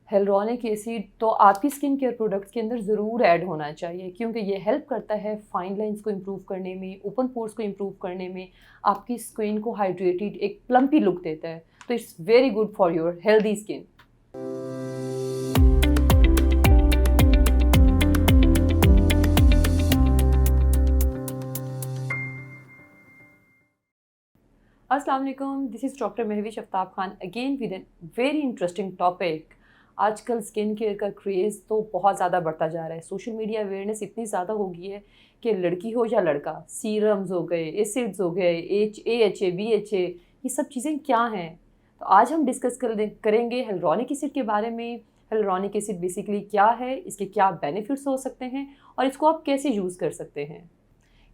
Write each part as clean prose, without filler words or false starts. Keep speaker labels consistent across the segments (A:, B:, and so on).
A: हेलुरोनिक acid तो आपकी skin care products के अंदर ज़रूर ऐड होना चाहिए, क्योंकि ये हेल्प करता है फाइन लाइंस को इम्प्रूव करने में, ओपन पोर्स को इम्प्रूव करने में, आपकी स्किन को हाइड्रेटेड एक प्लम्पी लुक देता है। तो it's very good for your healthy skin. अस्सलाम वालेकुम, this is doctor Mahvish Aftab Khan again with an very interesting topic. आजकल स्किन केयर का क्रेज़ तो बहुत ज़्यादा बढ़ता जा रहा है। सोशल मीडिया अवेयरनेस इतनी ज़्यादा हो गई है कि लड़की हो या लड़का, सीरम्स हो गए, एसिड्स हो गए, AHA, BHA, ये सब चीज़ें क्या हैं? तो आज हम डिस्कस करेंगे हियालुरोनिक एसिड के बारे में। हियालुरोनिक एसिड बेसिकली क्या है, इसके क्या बेनिफिट्स हो सकते हैं और इसको आप कैसे यूज़ कर सकते हैं।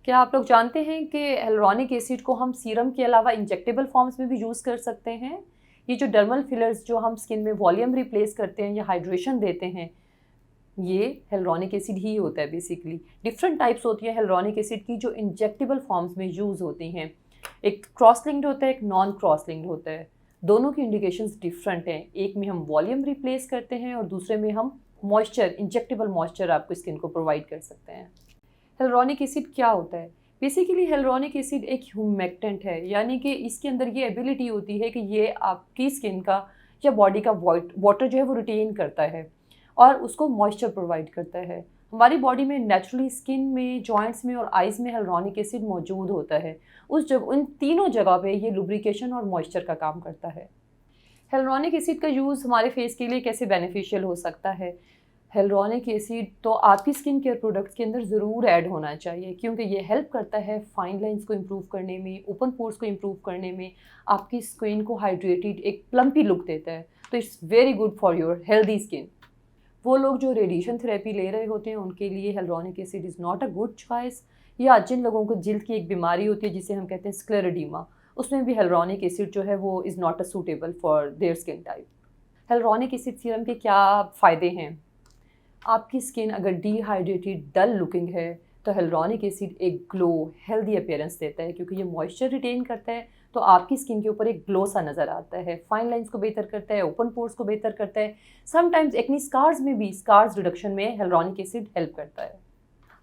A: क्या आप लोग जानते हैं कि हियालुरोनिक एसिड को हम सीरम के अलावा इंजेक्टेबल फॉर्म्स में भी यूज़ कर सकते हैं। ये जो डर्मल फिलर्स जो हम स्किन में वॉल्यूम रिप्लेस करते हैं या हाइड्रेशन देते हैं, ये हियालुरोनिक एसिड ही होता है बेसिकली। डिफरेंट टाइप्स होती है हियालुरोनिक एसिड की जो इंजेक्टेबल फॉर्म्स में यूज़ होती हैं। एक क्रॉस लिंक्ड होता है, एक नॉन क्रॉस लिंक्ड होता है। दोनों की इंडिकेशंस डिफरेंट हैं। एक में हम वॉल्यूम रिप्लेस करते हैं और दूसरे में हम मॉइस्चर, इंजेक्टेबल मॉइस्चर आपको स्किन को प्रोवाइड कर सकते हैं। हियालुरोनिक एसिड क्या होता है? बेसिकली हियालुरोनिक एसिड एक ह्यूमेक्टेंट है, यानी कि इसके अंदर ये एबिलिटी होती है कि ये आपकी स्किन का या बॉडी का वाटर जो है वो रिटेन करता है और उसको मॉइस्चर प्रोवाइड करता है। हमारी बॉडी में नेचुरली स्किन में, जॉइंट्स में और आइज़ में हियालुरोनिक एसिड मौजूद होता है। उन तीनों जगह पे ये लुब्रिकेशन और मॉइस्चर का काम करता है। हियालुरोनिक एसिड का यूज़ हमारे फेस के लिए कैसे बेनिफिशियल हो सकता है? हियालुरोनिक एसिड तो आपकी स्किन केयर प्रोडक्ट्स के अंदर ज़रूर ऐड होना चाहिए, क्योंकि ये हेल्प करता है फाइन लाइंस को इम्प्रूव करने में, ओपन पोर्स को इम्प्रूव करने में, आपकी स्किन को हाइड्रेटेड एक प्लम्पी लुक देता है। तो it's very good for your healthy skin. वो लोग जो रेडिएशन थेरेपी ले रहे होते हैं उनके लिए hyaluronic acid is not a good choice. या जिन लोगों को जल्द की एक बीमारी होती है जिसे हम कहते हैं स्क्लेरोडीमा, उसमें भी हियालुरोनिक एसिड जो है वो is not a suitable for their skin type. Hyaluronic acid serum के क्या फ़ायदे हैं? आपकी स्किन अगर डिहाइड्रेटेड, डल लुकिंग है तो हियालुरोनिक एसिड एक ग्लो, हेल्दी अपीयरेंस देता है, क्योंकि ये मॉइस्चर रिटेन करता है। तो आपकी स्किन के ऊपर एक ग्लो सा नज़र आता है। फाइन लाइंस को बेहतर करता है, ओपन पोर्स को बेहतर करता है। समटाइम्स एक्नी स्कार्स में भी स्कार्स रिडक्शन में हियालुरोनिक एसिड हेल्प करता है।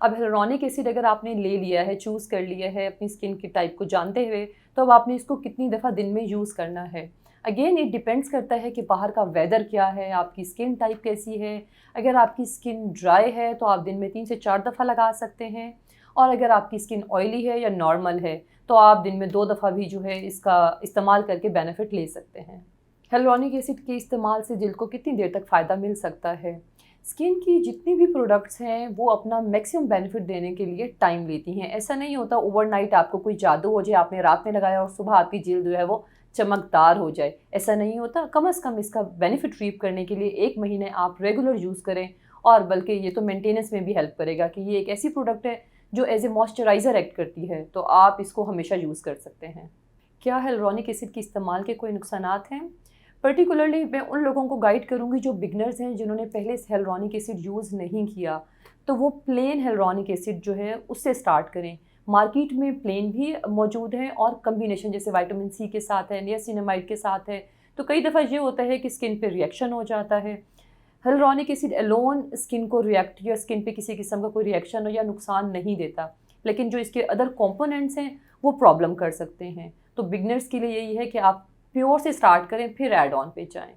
A: अब हियालुरोनिक एसिड अगर आपने ले लिया है, चूज़ कर लिया है अपनी स्किन के टाइप को जानते हुए, तो अब आपने इसको कितनी दफ़ा दिन में यूज़ करना है। अगेन इट डिपेंड्स करता है कि बाहर का वेदर क्या है, आपकी स्किन टाइप कैसी है। अगर आपकी स्किन ड्राई है तो आप दिन में 3 से 4 दफ़ा लगा सकते हैं, और अगर आपकी स्किन ऑयली है या नॉर्मल है तो आप दिन में 2 दफ़ा भी जो है इसका इस्तेमाल करके बेनिफिट ले सकते हैं। हियालुरोनिक एसिड के इस्तेमाल से जल्द को कितनी देर तक फ़ायदा मिल सकता है? स्किन की जितनी भी प्रोडक्ट्स हैं वो अपना मैक्सिमम बेनिफिट देने के लिए टाइम लेती हैं। ऐसा नहीं होता ओवरनाइट आपको कोई जादू हो जाए, आपने रात में लगाया और सुबह आपकी जल्द जो है वो चमकदार हो जाए, ऐसा नहीं होता। कम से कम इसका बेनिफिट रीप करने के लिए 1 महीने आप रेगुलर यूज़ करें, और बल्कि ये तो मेंटेनेंस में भी हेल्प करेगा कि ये एक ऐसी प्रोडक्ट है जो एज ए मॉइस्चराइज़र एक्ट करती है, तो आप इसको हमेशा यूज़ कर सकते हैं। क्या हियालुरोनिक एसिड के इस्तेमाल के कोई नुकसानात हैं? पर्टिकुलरली मैं उन लोगों को गाइड करूँगी जो बिगनर्स हैं, जिन्होंने पहले हियालुरोनिक एसिड यूज़ नहीं किया, तो वो प्लेन हियालुरोनिक एसिड जो है उससे स्टार्ट करें। मार्केट में प्लेन भी मौजूद हैं और कम्बिनेशन जैसे विटामिन सी के साथ है, नियासिनामाइड के साथ है। तो कई दफ़ा ये होता है कि स्किन पे रिएक्शन हो जाता है। हियालुरोनिक एसिड अलोन स्किन को रिएक्ट या स्किन पे किसी किस्म का कोई रिएक्शन हो या नुकसान नहीं देता, लेकिन जो इसके अदर कंपोनेंट्स हैं वो प्रॉब्लम कर सकते हैं। तो बिगनर्स के लिए यही है कि आप प्योर से स्टार्ट करें, फिर ऐड ऑन पे जाएँ।